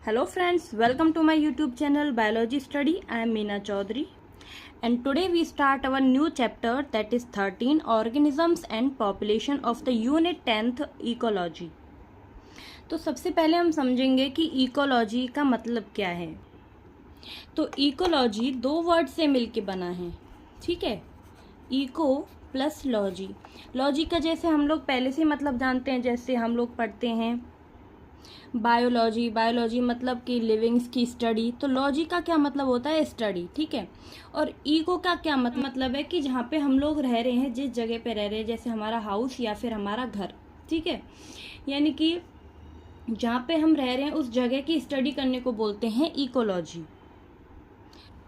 Hello friends, welcome to my YouTube channel Biology Study. I am Meena Chaudhary and today we start our new chapter, that is 13 Organisms and Population of the Unit 10th Ecology. तो सबसे पहले हम समझेंगे कि ecology का मतलब क्या है। तो इकोलॉजी दो वर्ड से मिलके बना है, ठीक है। Eco plus logy. लॉजी का जैसे हम लोग पहले से मतलब जानते हैं, जैसे हम लोग पढ़ते हैं बायोलॉजी। बायोलॉजी मतलब कि लिविंग्स की स्टडी। तो लॉजी का क्या मतलब होता है? स्टडी, ठीक है। और इको का क्या मतलब है कि जहाँ पे हम लोग रह रहे हैं, जिस जगह पे रह रहे हैं, जैसे हमारा हाउस या फिर हमारा घर, ठीक है। यानी कि जहाँ पे हम रह रहे हैं उस जगह की स्टडी करने को बोलते हैं इकोलॉजी।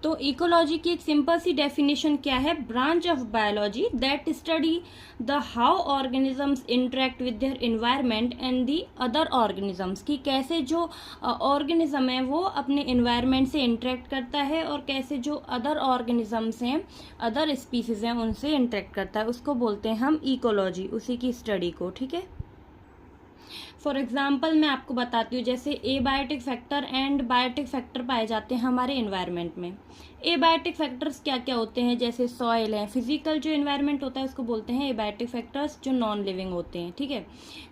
तो इकोलॉजी की एक सिंपल सी डेफिनेशन क्या है? Branch of biology that study the how organisms interact with their environment and the other organisms, की कैसे जो ऑर्गेनिज्म है वो अपने एनवायरनमेंट से इंटरेक्ट करता है और कैसे जो अदर ऑर्गेनिजम्स हैं, अदर स्पीसीज हैं, उनसे इंटरेक्ट करता है, उसको बोलते हैं हम इकोलॉजी, उसी की स्टडी को, ठीक है। फॉर एग्जाम्पल मैं आपको बताती हूँ, जैसे abiotic factor and biotic factor पाए जाते हैं हमारे एनवायरनमेंट में। एबायोटिक फैक्टर्स क्या क्या होते हैं? जैसे सॉइल है, फिजिकल जो एनवायरनमेंट होता है उसको बोलते हैं एबायोटिक फैक्टर्स, जो नॉन लिविंग होते हैं, ठीक है।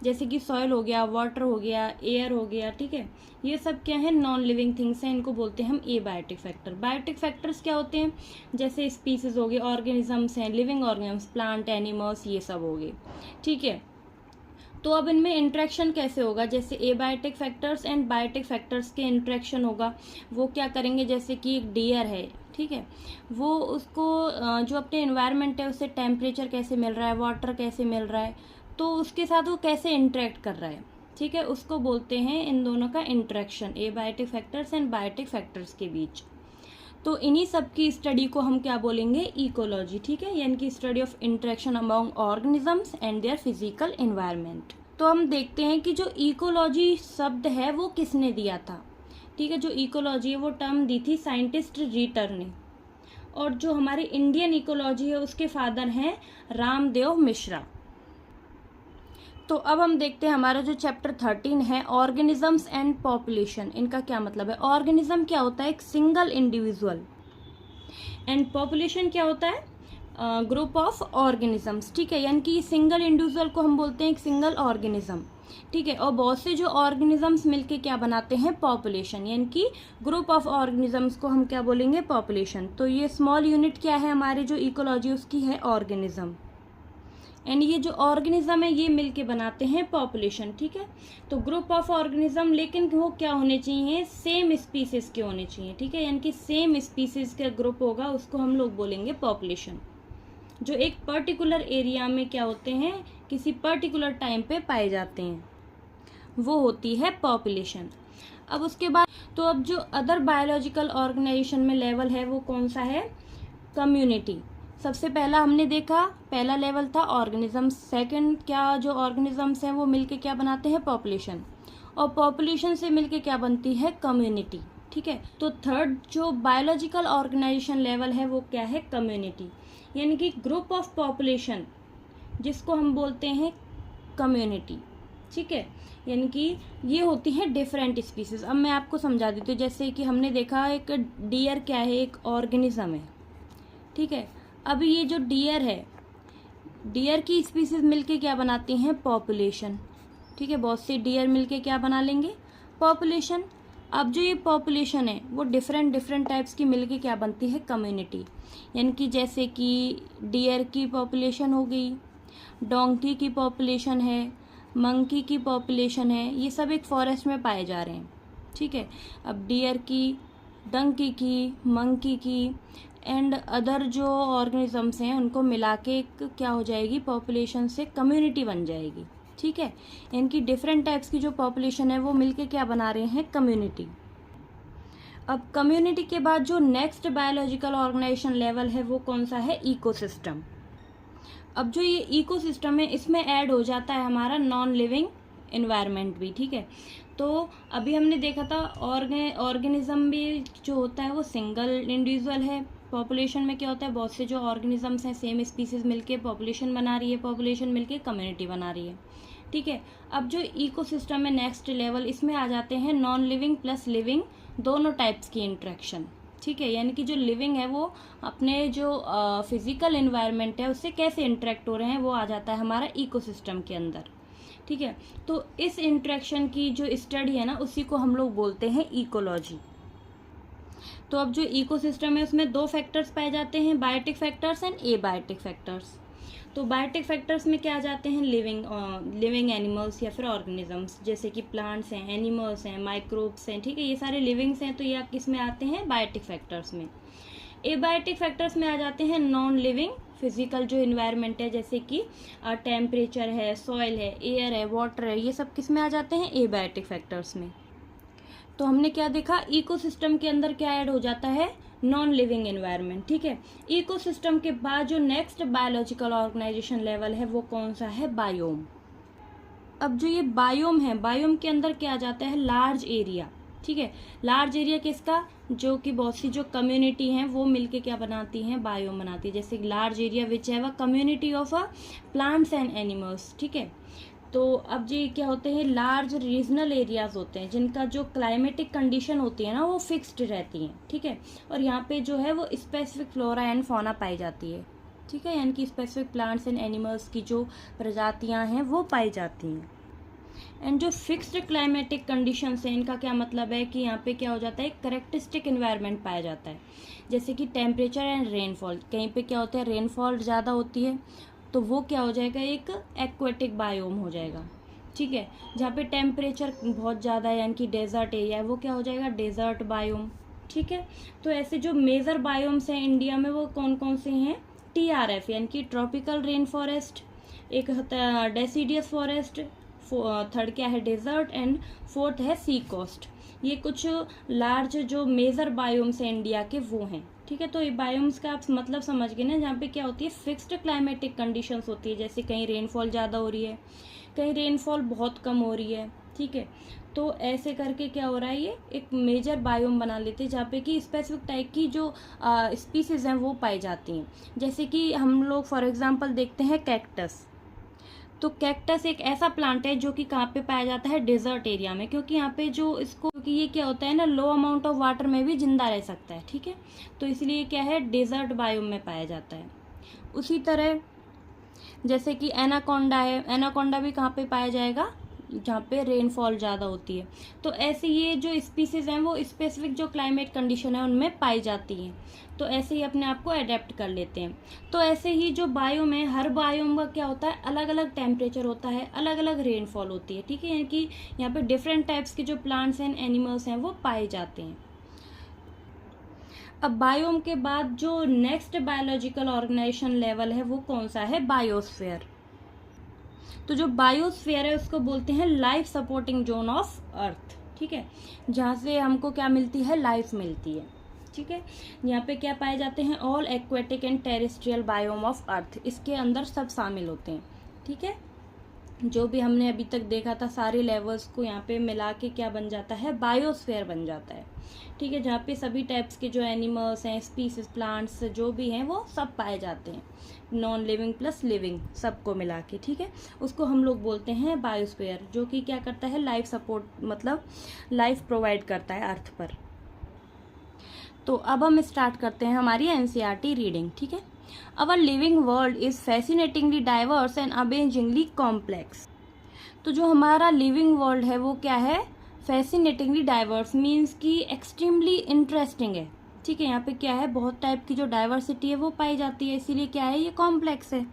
जैसे कि सॉइल हो गया, वाटर हो गया, एयर हो गया, ठीक है। ये सब क्या है? नॉन लिविंग थिंग्स हैं, इनको बोलते हैं हम एबायोटिक फैक्टर। बायोटिक फैक्टर्स क्या होते हैं? जैसे स्पीसीज हो गए, ऑर्गेनिजम्स हैं, लिविंग ऑर्गेनिजम्स, प्लांट, एनिमल्स, ये सब हो गए, ठीक है। तो अब इनमें इंट्रैक्शन कैसे होगा? जैसे abiotic factors and biotic factors के इंट्रैक्शन होगा, वो क्या करेंगे? जैसे कि एक डियर है, ठीक है, वो उसको जो अपने एनवायरनमेंट है उससे टेम्परेचर कैसे मिल रहा है, वाटर कैसे मिल रहा है, तो उसके साथ वो कैसे इंटरेक्ट कर रहा है, ठीक है, उसको बोलते हैं इन दोनों का interaction, abiotic factors and biotic factors के बीच। तो इन्हीं सब की स्टडी को हम क्या बोलेंगे? इकोलॉजी, ठीक है, यानी कि study of interaction among organisms and their physical environment. तो हम देखते हैं कि जो इकोलॉजी शब्द है वो किसने दिया था, ठीक है। जो इकोलॉजी है वो टर्म दी थी साइंटिस्ट रीटर ने, और जो हमारी इंडियन इकोलॉजी है उसके फादर हैं रामदेव मिश्रा। तो अब हम देखते हैं हमारा जो चैप्टर 13 है ऑर्गेनिजम्स एंड पॉपुलेशन, इनका क्या मतलब है। ऑर्गेनिज्म क्या होता है? एक सिंगल इंडिविजुअल, एंड पॉपुलेशन क्या होता है? ग्रुप ऑफ ऑर्गेनिजम्स, ठीक है। यानी कि सिंगल इंडिविजुअल को हम बोलते हैं एक सिंगल ऑर्गेनिज्म, ठीक है। और बहुत से जो ऑर्गेनिजम्स मिलके क्या बनाते हैं? पॉपुलेशन, यानी कि ग्रुप ऑफ ऑर्गेनिजम्स को हम क्या बोलेंगे? पॉपुलेशन। तो ये स्मॉल यूनिट क्या है हमारी जो इकोलॉजी, उसकी है ऑर्गेनिज्म, एंड ये जो ऑर्गेनिज्म है ये मिलके बनाते हैं पॉपुलेशन, ठीक है। तो ग्रुप ऑफ ऑर्गेनिज्म, लेकिन वो क्या होने चाहिए? सेम स्पीसीज के होने चाहिए, ठीक है। यानी कि सेम स्पीसीज का ग्रुप होगा, उसको हम लोग बोलेंगे पॉपुलेशन। जो एक पर्टिकुलर एरिया में क्या होते हैं, किसी पर्टिकुलर टाइम पे पाए जाते हैं, वो होती है पॉपुलेशन। अब उसके बाद तो अब जो अदर बायोलॉजिकल ऑर्गेनाइजेशन में लेवल है वो कौन सा है? कम्युनिटी। सबसे पहला हमने देखा, पहला लेवल था ऑर्गेनिजम्स। सेकंड, क्या जो ऑर्गेनिजम्स हैं वो मिलके क्या बनाते हैं? पॉपुलेशन। और पॉपुलेशन से मिलके क्या बनती है? कम्युनिटी, ठीक है। तो थर्ड जो बायोलॉजिकल ऑर्गेनाइजेशन लेवल है वो क्या है? कम्युनिटी, यानी कि ग्रुप ऑफ पॉपुलेशन, जिसको हम बोलते हैं कम्युनिटी, ठीक है। यानी कि ये होती है डिफरेंट स्पीसीज। अब मैं आपको समझा देती हूँ, जैसे कि हमने देखा एक डियर क्या है? एक ऑर्गेनिज्म है, ठीक है। अब ये जो डियर है, डियर की स्पीसीज मिलके क्या बनाती हैं? पॉपुलेशन, ठीक है। बहुत से डियर मिलके क्या बना लेंगे? पॉपुलेशन। अब जो ये पॉपुलेशन है वो डिफरेंट डिफरेंट टाइप्स की मिलके क्या बनती है? कम्युनिटी। यानी कि जैसे कि डियर की पॉपुलेशन हो गई, डोंकी की पॉपुलेशन है, मंकी की पॉपुलेशन है, ये सब एक फॉरेस्ट में पाए जा रहे हैं, ठीक है। अब डियर की, डंकी की, मंकी की एंड अदर जो ऑर्गेनिजम्स हैं उनको मिला के एक क्या हो जाएगी? पॉपुलेशन से कम्युनिटी बन जाएगी, ठीक है। इनकी डिफरेंट टाइप्स की जो पॉपुलेशन है वो मिलके क्या बना रहे हैं? कम्युनिटी। अब कम्युनिटी के बाद जो नेक्स्ट बायोलॉजिकल ऑर्गेनाइजेशन लेवल है वो कौन सा है? इकोसिस्टम। अब जो ये इकोसिस्टम है इसमें ऐड हो जाता है हमारा नॉन लिविंग एनवायरनमेंट भी, ठीक है। तो अभी हमने देखा था ऑर्गेनिज्म भी जो होता है वो सिंगल इंडिविजुअल है। पॉपुलेशन में क्या होता है? बहुत से जो ऑर्गेनिजम्स हैं सेम स्पीसीज मिलके पॉपुलेशन बना रही है, पॉपुलेशन मिलके कम्युनिटी बना रही है, ठीक है। अब जो इकोसिस्टम है नेक्स्ट लेवल, इसमें आ जाते हैं नॉन लिविंग प्लस लिविंग दोनों टाइप्स की इंटरेक्शन, ठीक है। यानी कि जो लिविंग है वो अपने जो फिजिकल एनवायरनमेंट है उससे कैसे इंटरेक्ट हो रहे हैं, वो आ जाता है हमारा इकोसिस्टम के अंदर, ठीक है। तो इस इंटरेक्शन की जो स्टडी है ना, उसी को हम लोग बोलते हैं इकोलॉजी। तो अब जो इकोसिस्टम है उसमें दो फैक्टर्स पाए जाते हैं, biotic factors and abiotic factors. तो बायोटिक फैक्टर्स में क्या आ जाते हैं, लिविंग एनिमल्स या फिर ऑर्गेनिजम्स, जैसे कि प्लांट्स हैं, एनिमल्स हैं, माइक्रोब्स हैं, ठीक है, ये सारे लिविंग्स हैं, तो ये किस में आते हैं, बायोटिक फैक्टर्स में। एबायोटिक फैक्टर्स में आ जाते हैं नॉन लिविंग फिजिकल जो इन्वायरमेंट है, जैसे कि टेम्परेचर है, सॉइल है, एयर है, वाटर है, ये सब किस में आ जाते हैं, एबायोटिक फैक्टर्स में। तो हमने क्या देखा, इकोसिस्टम के अंदर क्या ऐड हो जाता है, नॉन लिविंग एनवायरनमेंट, ठीक है। इकोसिस्टम के बाद जो नेक्स्ट बायोलॉजिकल ऑर्गेनाइजेशन लेवल है वो कौन सा है, बायोम। अब जो ये बायोम है, बायोम के अंदर क्या आ जाता है, लार्ज एरिया, ठीक है। लार्ज एरिया किसका, जो कि बहुत सी जो कम्युनिटी हैं वो मिलके क्या बनाती हैं, बायोम बनाती है। जैसे लार्ज एरिया विच है वह community of plants and animals, ठीक है। तो अब ये क्या होते हैं, लार्ज रीजनल एरियाज होते हैं जिनका जो क्लाइमेटिक कंडीशन होती है ना वो फिक्स्ड रहती हैं, ठीक है। और यहाँ पे जो है वो स्पेसिफिक फ्लोरा एंड फौना पाई जाती है, ठीक है। यानी कि स्पेसिफिक प्लांट्स एंड एनिमल्स की जो प्रजातियां हैं वो पाई जाती हैं। एंड जो फिक्स्ड क्लाइमेटिक कंडीशंस हैं, इनका क्या मतलब है कि यहाँ पे क्या हो जाता है, एक करेक्टरिस्टिक इन्वायरमेंट पाया जाता है, जैसे कि टेम्परेचर एंड रेनफॉल। कहीं पे क्या होता है, रेनफॉल ज़्यादा होती है तो वो क्या हो जाएगा, एक एक्वेटिक बायोम हो जाएगा, ठीक है। जहाँ पे टेम्परेचर बहुत ज़्यादा है यानी कि डेजर्ट एरिया है, वो क्या हो जाएगा, डेजर्ट बायोम, ठीक है। तो ऐसे जो मेजर बायोम्स हैं इंडिया में वो कौन कौन से हैं, TRF यानी कि ट्रॉपिकल रेन फॉरेस्ट, एक होता है डेसिडियस फॉरेस्ट, थर्ड क्या है, डेजर्ट, एंड फोर्थ है सी कोस्ट। ये कुछ लार्ज जो मेजर बायोम्स हैं इंडिया के वो हैं, ठीक है। तो ये बायोम्स का आप मतलब समझ गए ना, जहाँ पे क्या होती है, फिक्स्ड क्लाइमेटिक कंडीशंस होती है, जैसे कहीं रेनफॉल ज़्यादा हो रही है, कहीं रेनफॉल बहुत कम हो रही है, ठीक है। तो ऐसे करके क्या हो रहा है, ये एक मेजर बायोम बना लेते हैं जहाँ पे कि स्पेसिफिक टाइप की जो स्पीसीज हैं वो पाई जाती हैं। जैसे कि हम लोग फॉर एग्जांपल देखते हैं कैक्टस। तो कैक्टस एक ऐसा प्लांट है जो कि कहाँ पे पाया जाता है, डेजर्ट एरिया में, क्योंकि यहाँ पे जो इसको, क्योंकि ये क्या होता है ना, लो अमाउंट ऑफ वाटर में भी जिंदा रह सकता है, ठीक है। तो इसलिए क्या है, डेजर्ट बायोम में पाया जाता है। उसी तरह जैसे कि एनाकोंडा है, एनाकोंडा भी कहाँ पे पाया जाएगा, जहाँ पे रेनफॉल ज़्यादा होती है। तो ऐसे ये जो स्पीसीज हैं वो स्पेसिफिक जो क्लाइमेट कंडीशन है उनमें पाई जाती हैं, तो ऐसे ही अपने आप को अडेप्ट कर लेते हैं। तो ऐसे ही जो बायोम है, हर बायोम का क्या होता है, अलग अलग टेम्परेचर होता है, अलग अलग रेनफॉल होती है, ठीक है। यानी कि यहाँ पे डिफरेंट टाइप्स के जो प्लांट्स एंड एनिमल्स हैं वो पाए जाते हैं। अब बायोम के बाद जो नेक्स्ट बायोलॉजिकल ऑर्गेनाइजेशन लेवल है वो कौन सा है, बायोस्फीयर। तो जो बायोस्फीयर है उसको बोलते हैं life supporting zone of earth, ठीक है, जहाँ से हमको क्या मिलती है, लाइफ मिलती है, ठीक है। यहाँ पे क्या पाए जाते हैं, all aquatic and terrestrial biome of earth, इसके अंदर सब शामिल होते हैं, ठीक है। जो भी हमने अभी तक देखा था सारे लेवल्स को यहाँ पे मिला के क्या बन जाता है, बायोस्फीयर बन जाता है, ठीक है। जहाँ पे सभी टाइप्स के जो एनिमल्स हैं, स्पीसीज, प्लांट्स जो भी हैं वो सब पाए जाते हैं, नॉन लिविंग प्लस लिविंग सबको मिला के, ठीक है। उसको हम लोग बोलते हैं बायोस्फीयर, जो कि क्या करता है, लाइफ सपोर्ट, मतलब लाइफ प्रोवाइड करता है अर्थ पर। तो अब हम स्टार्ट करते हैं हमारी NCERT रीडिंग, ठीक है। Our living world is fascinatingly diverse and amazingly complex. तो जो हमारा लिविंग वर्ल्ड है वो क्या है, फैसिनेटिंगली डाइवर्स, मीन्स कि एक्सट्रीमली इंटरेस्टिंग है, ठीक है। यहाँ पे क्या है, बहुत टाइप की जो डाइवर्सिटी है वो पाई जाती है, इसीलिए क्या है, ये कॉम्प्लेक्स है,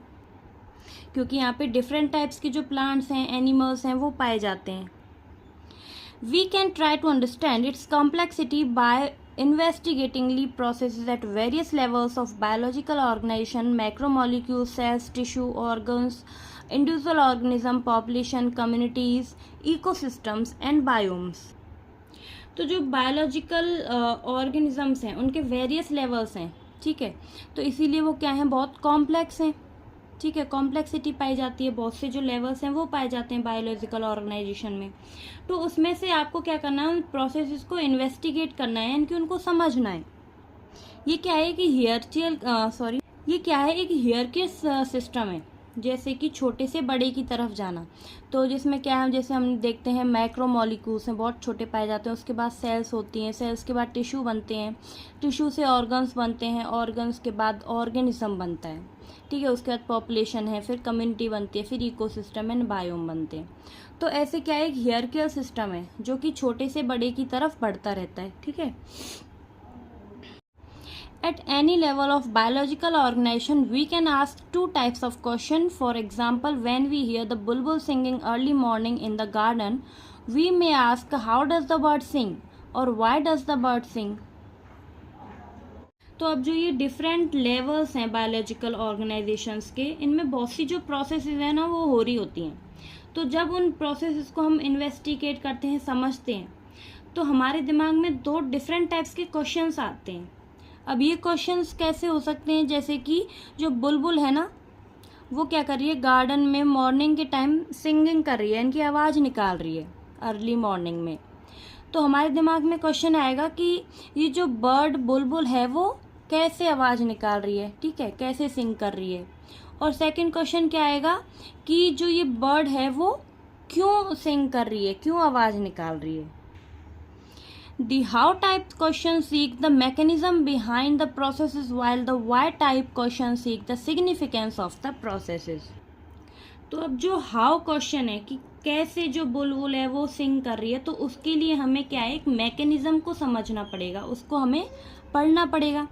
क्योंकि यहाँ पे डिफरेंट टाइप्स के जो प्लांट्स हैं, एनिमल्स हैं वो पाए जाते हैं। We can try to understand its complexity by investigatingly processes at various levels of biological organization, macromolecules, cells, tissue, organs, individual organism, population, communities, ecosystems and biomes. तो जो बायोलॉजिकल ऑर्गेनिजम्स हैं उनके वेरियस लेवल्स हैं, ठीक है। तो इसीलिए वो क्या हैं, बहुत कॉम्प्लेक्स हैं, ठीक है। कॉम्प्लेक्सिटी पाई जाती है, बहुत से जो लेवल्स हैं वो पाए जाते हैं बायोलॉजिकल ऑर्गेनाइजेशन में। तो उसमें से आपको क्या करना है, प्रोसेसेस को इन्वेस्टिगेट करना है, यानी कि उनको समझना है। ये क्या है कि ये क्या है, एक हियरकी सिस्टम है, जैसे कि छोटे से बड़े की तरफ जाना। तो जिसमें क्या है, जैसे हम देखते हैं मैक्रोमोलिक्यूल्स हैं, बहुत छोटे पाए जाते हैं, उसके बाद सेल्स होती हैं, सेल्स के बाद टिश्यू बनते हैं, टिश्यू से ऑर्गन्स बनते हैं, ऑर्गन्स के बाद ऑर्गेनिज्म बनता है, ठीक है। उसके बाद पॉपुलेशन है, फिर कम्युनिटी बनती है, फिर इकोसिस्टम एंड बायोम बनते हैं। तो ऐसे क्या है, एक हियरर्कियल सिस्टम है जो कि छोटे से बड़े की तरफ बढ़ता रहता है, ठीक है। At any level of biological organization, we can ask two types of question. For example, when we hear the bulbul singing early morning in the garden, we may ask, how does the bird sing? Or why does the bird sing? तो अब जो ये different levels हैं biological organisations के, इनमें बहुत सी जो processes हैं ना वो हो रही होती हैं। तो जब उन प्रोसेसेस को हम इन्वेस्टिगेट करते हैं, समझते हैं, तो हमारे दिमाग में दो डिफरेंट टाइप्स के क्वेश्चंस आते हैं। अब ये क्वेश्चंस कैसे हो सकते हैं, जैसे कि जो बुलबुल है ना वो क्या कर रही है, गार्डन में मॉर्निंग के टाइम सिंगिंग कर रही है, इनकी आवाज़ निकाल रही है अर्ली मॉर्निंग में। तो हमारे दिमाग में क्वेश्चन आएगा कि ये जो बर्ड बुलबुल है वो कैसे आवाज़ निकाल रही है, ठीक है, कैसे सिंग कर रही है। और सेकंड क्वेश्चन क्या आएगा कि जो ये बर्ड है वो क्यों सिंग कर रही है, क्यों आवाज़ निकाल रही है। The how type question seek the mechanism behind the processes, while the why type question seek the significance of the processes. तो अब जो हाउ क्वेश्चन है कि कैसे जो बुलबुल है वो सिंग कर रही है, तो उसके लिए हमें क्या है, एक मैकेनिज्म को समझना पड़ेगा, उसको हमें पढ़ना पड़ेगा,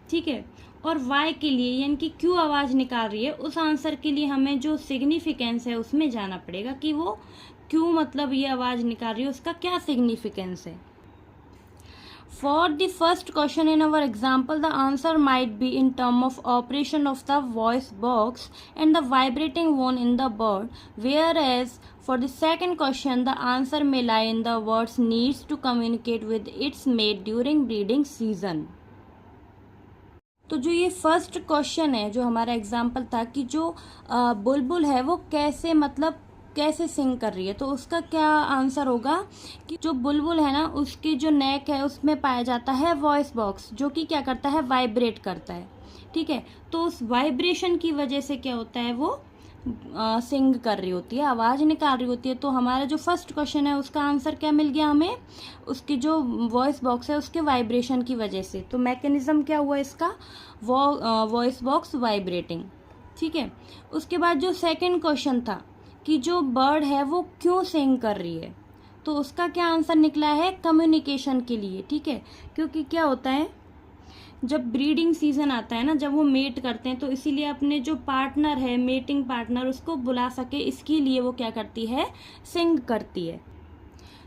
ठीक है। और वाई के लिए यानी कि क्यों आवाज़ निकाल रही है, उस आंसर के लिए हमें जो सिग्निफिकेंस है उसमें जाना पड़ेगा कि वो क्यों, मतलब ये आवाज़ निकाल रही है, उसका क्या सिग्निफिकेंस है। For the first question in our example, the answer might be in term of operation of the voice box and the vibrating one in the bird, whereas for the second question, the answer may lie in the bird's needs to communicate with its mate during breeding season. तो जो ये first question है, जो हमारा example था कि जो बुलबुल है वो कैसे, मतलब कैसे सिंग कर रही है, तो उसका क्या आंसर होगा कि जो बुलबुल है ना उसकी जो नेक है उसमें पाया जाता है वॉइस बॉक्स, जो कि क्या करता है, वाइब्रेट करता है, ठीक है। तो उस वाइब्रेशन की वजह से क्या होता है, वो सिंग कर रही होती है, आवाज़ निकाल रही होती है। तो हमारा जो फर्स्ट क्वेश्चन है उसका आंसर क्या मिल गया हमें, उसकी जो वॉइस बॉक्स है उसके वाइब्रेशन की वजह से। तो मैकेनिज्म क्या हुआ इसका, वॉइस बॉक्स वाइब्रेटिंग, ठीक है। उसके बाद जो सेकेंड क्वेश्चन था कि जो बर्ड है वो क्यों सिंग कर रही है, तो उसका क्या आंसर निकला है, कम्युनिकेशन के लिए, ठीक है। क्योंकि क्या होता है, जब ब्रीडिंग सीजन आता है ना, जब वो मेट करते हैं, तो इसीलिए अपने जो पार्टनर है, मेटिंग पार्टनर, उसको बुला सके इसके लिए वो क्या करती है, सिंग करती है।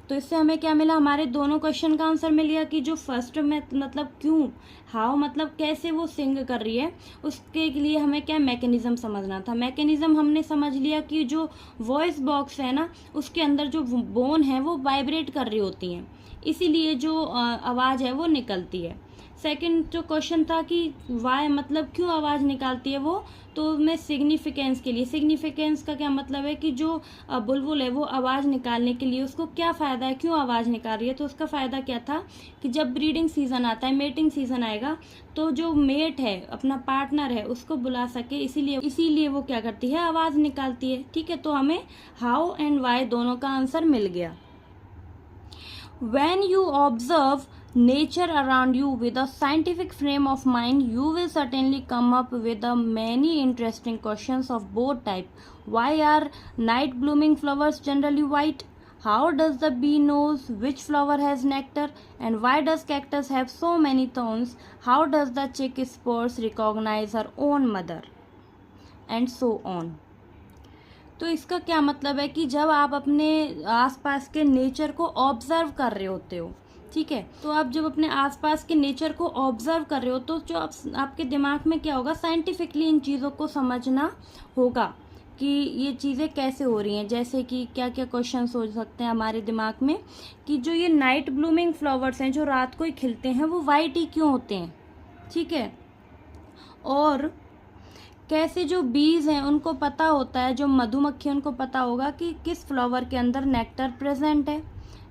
तो इससे हमें क्या मिला, हमारे दोनों क्वेश्चन का आंसर मिल गया कि जो फर्स्ट में मतलब क्यों, हाउ मतलब कैसे वो सिंग कर रही है, उसके लिए हमें क्या मैकेनिज्म समझना था। मैकेनिज्म हमने समझ लिया कि जो वॉइस बॉक्स है ना उसके अंदर जो बोन है वो वाइब्रेट कर रही होती हैं, इसीलिए जो आवाज़ है वो निकलती है। सेकंड जो क्वेश्चन था कि वाई मतलब क्यों आवाज़ निकालती है वो, तो मैं सिग्निफिकेंस के लिए, सिग्निफिकेंस का क्या मतलब है कि जो बुलबुल है वो आवाज़ निकालने के लिए उसको क्या फ़ायदा है, क्यों आवाज़ निकाल रही है, तो उसका फ़ायदा क्या था कि जब ब्रीडिंग सीज़न आता है, मेटिंग सीज़न आएगा, तो जो मेट है, अपना पार्टनर है, उसको बुला सके, इसीलिए वो क्या करती है, आवाज़ निकालती है, ठीक है। तो हमें हाउ एंड वाई दोनों का आंसर मिल गया। When you observe nature around you with a scientific frame of mind, you will certainly come up with the many interesting questions of both type. Why are night blooming flowers generally white? How does the bee knows which flower has nectar? And why does cactus have so many thorns? How does the chick spores recognize her own mother? And so on. तो इसका क्या मतलब है कि जब आप अपने आसपास के नेचर को ऑब्जर्व कर रहे होते हो, ठीक है, तो आप जब अपने आसपास के नेचर को ऑब्जर्व कर रहे हो तो जो आपके दिमाग में क्या होगा, साइंटिफिकली इन चीज़ों को समझना होगा कि ये चीज़ें कैसे हो रही हैं। जैसे कि क्या क्या क्वेश्चंस हो सकते हैं हमारे दिमाग में कि जो ये नाइट ब्लूमिंग फ्लावर्स हैं जो रात को ही खिलते हैं वो वाइट ही क्यों होते हैं, ठीक है। और कैसे जो बीज हैं उनको पता होता है, जो मधुमक्खी उनको पता होगा कि किस फ्लावर के अंदर नेक्टर प्रेजेंट है,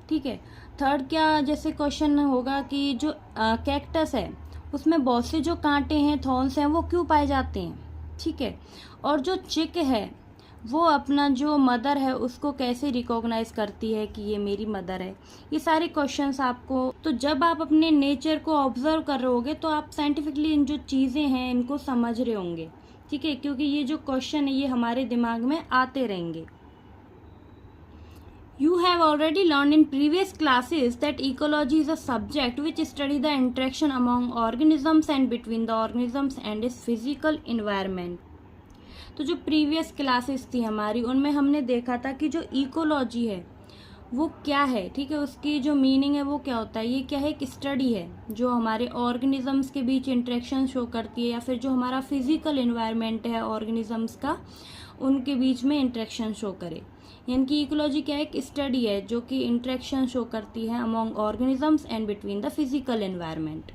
ठीक है। थर्ड क्या जैसे क्वेश्चन होगा कि जो कैक्टस है उसमें बहुत से जो कांटे हैं, थॉर्न्स हैं, वो क्यों पाए जाते हैं, ठीक है। और जो चिक है वो अपना जो मदर है उसको कैसे रिकॉग्नाइज करती है कि ये मेरी मदर है। ये सारे क्वेश्चंस आपको, तो जब आप अपने नेचर को ऑब्जर्व कर रहे होगे तो आप साइंटिफिकली इन जो चीज़ें हैं इनको समझ रहे होंगे, ठीक है, क्योंकि ये जो क्वेश्चन है ये हमारे दिमाग में आते रहेंगे। You have already learned in previous classes that ecology is a subject which study the interaction among organisms and between the organisms and its physical environment. तो जो प्रीवियस क्लासेस थी हमारी उनमें हमने देखा था कि जो इकोलॉजी है वो क्या है, ठीक है, उसकी जो मीनिंग है वो क्या होता है। ये क्या है, एक स्टडी है जो हमारे ऑर्गेनिजम्स के बीच इंटरेक्शन शो करती है, या फिर जो हमारा फिजिकल एनवायरनमेंट है ऑर्गेनिजम्स का उनके बीच में इंटरेक्शन शो करे। यानी कि इकोलॉजी क्या है, एक स्टडी है जो कि इंटरेक्शन शो करती है among organisms and between the physical environment.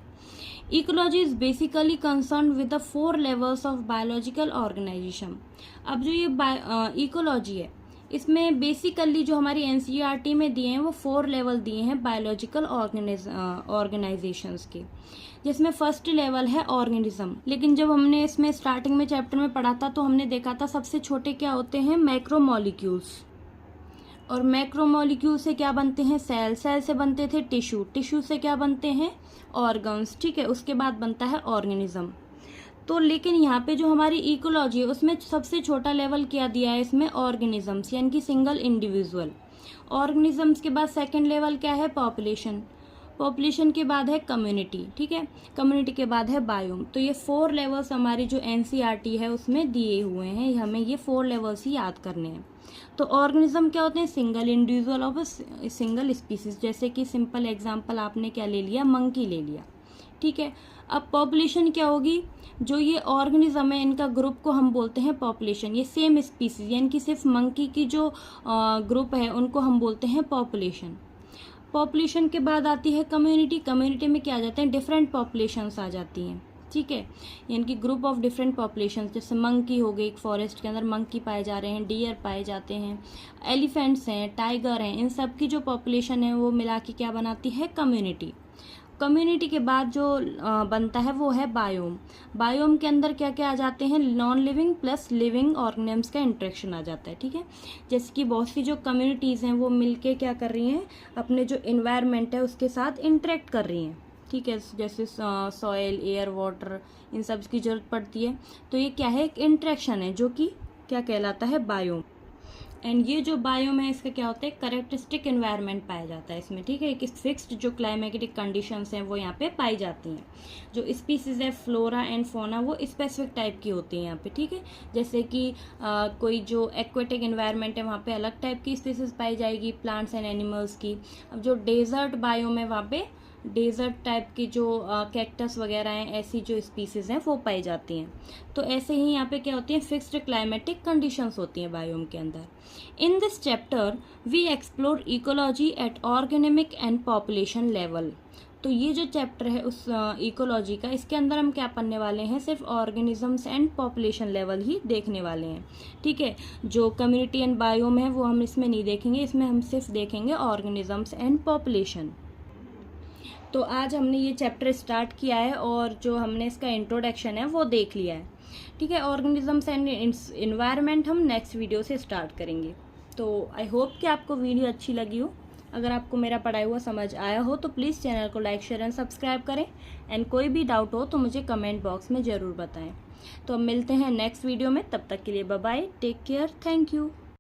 Ecology is basically concern with the 4 levels of biological organization. अब जो ये इकोलॉजी है इसमें बेसिकली जो हमारी एनसीईआरटी में दिए हैं वो 4 लेवल दिए हैं बायोलॉजिकल ऑर्गेनाइजेशंस के, जिसमें फर्स्ट लेवल है ऑर्गेनिज्म। लेकिन जब हमने इसमें स्टार्टिंग में चैप्टर में पढ़ा था तो हमने देखा था सबसे छोटे क्या होते हैं, मैक्रोमोलिक्यूल्स। और मैक्रोमोलिक्यूल से क्या बनते हैं, सेल। सेल से बनते थे टिश्यू। टिश्यू से क्या बनते हैं, ऑर्गन्स, ठीक है। उसके बाद बनता है ऑर्गेनिज्म। तो लेकिन यहाँ पे जो हमारी इकोलॉजी है उसमें सबसे छोटा लेवल क्या दिया है, इसमें ऑर्गेनिजम्स, यानी कि सिंगल इंडिविजुअल। ऑर्गेनिजम्स के बाद सेकंड लेवल क्या है, पॉपुलेशन। पॉपुलेशन के बाद है कम्युनिटी, ठीक है। कम्युनिटी के बाद है बायोम। तो ये 4 लेवल्स हमारी जो एनसीईआरटी है उसमें दिए हुए हैं, हमें ये 4 लेवल्स ही याद करने हैं। तो ऑर्गेनिज्म क्या होते हैं, single individual of a single species. जैसे कि सिंपल एग्जांपल आपने क्या ले लिया, मंकी ले लिया, ठीक है। अब पॉपुलेशन क्या होगी, जो ये ऑर्गेनिज्म है इनका ग्रुप को हम बोलते हैं पॉपुलेशन। ये सेम स्पीसीज यानी कि सिर्फ मंकी की जो ग्रुप है उनको हम बोलते हैं पॉपुलेशन। पॉपुलेशन के बाद आती है कम्युनिटी। कम्युनिटी में क्या आ जाते हैं, डिफरेंट पॉपुलेशंस आ जाती हैं, ठीक है। यानी कि ग्रुप ऑफ डिफरेंट पॉपुलेशंस, जैसे मंकी हो गई, एक फॉरेस्ट के अंदर मंकी पाए जा रहे हैं, डियर पाए जाते हैं, एलिफेंट्स हैं, टाइगर हैं, इन सब की जो पॉपुलेशन है वो मिला के क्या बनाती है, कम्युनिटी। कम्युनिटी के बाद जो बनता है वो है बायोम। बायोम के अंदर क्या क्या आ जाते हैं, non living plus living organisms का इंटरेक्शन आ जाता है, ठीक है। जैसे कि बहुत सी जो कम्युनिटीज़ हैं वो मिलके क्या कर रही हैं, अपने जो इन्वायरमेंट है उसके साथ इंटरेक्ट कर रही हैं, ठीक है। जैसे सॉइल, एयर, वाटर, इन सब की जरूरत पड़ती है। तो ये क्या है, एक इंटरेक्शन है जो कि क्या कहलाता है, बायोम। एंड ये जो बायोम है इसका क्या होता है, करेक्टरिस्टिक एनवायरनमेंट पाया जाता है इसमें, ठीक है। एक फिक्स्ड जो क्लाइमेटिक कंडीशंस हैं वो यहाँ पे पाई जाती हैं। जो स्पीसीज है फ्लोरा एंड फोना वो स्पेसिफिक टाइप की होती हैं यहाँ पे, ठीक है। जैसे कि कोई जो एक्वेटिक एनवायरनमेंट है वहाँ पे अलग टाइप की स्पीसीज पाई जाएगी, प्लांट्स एंड एनिमल्स की। अब जो डेजर्ट बायोम है वहाँ पे डेजर्ट टाइप की जो कैक्टस वगैरह हैं, ऐसी जो स्पीसीज हैं वो पाई जाती हैं। तो ऐसे ही यहाँ पे क्या होती है, फिक्स्ड क्लाइमेटिक कंडीशंस होती हैं बायोम के अंदर। In this chapter we explore ecology at organismic and population level. तो ये जो चैप्टर है उस इकोलॉजी का, इसके अंदर हम क्या पढ़ने वाले हैं, सिर्फ ऑर्गेनिजम्स एंड पॉपुलेशन लेवल ही देखने वाले हैं, ठीक है। जो कम्युनिटी एंड बायोम है वो हम इसमें नहीं देखेंगे, इसमें हम सिर्फ देखेंगे ऑर्गेनिजम्स एंड पॉपुलेशन। तो आज हमने ये चैप्टर स्टार्ट किया है और जो हमने इसका इंट्रोडक्शन है वो देख लिया है, ठीक है। ऑर्गेनिजम्स एंड इन्वायरमेंट हम नेक्स्ट वीडियो से स्टार्ट करेंगे। तो आई होप कि आपको वीडियो अच्छी लगी हो। अगर आपको मेरा पढ़ाया हुआ समझ आया हो तो प्लीज़ चैनल को लाइक, शेयर एंड सब्सक्राइब करें। एंड कोई भी डाउट हो तो मुझे कमेंट बॉक्स में ज़रूर बताएं। तो अब मिलते हैं नेक्स्ट वीडियो में, तब तक के लिए bye bye, take care, thank you.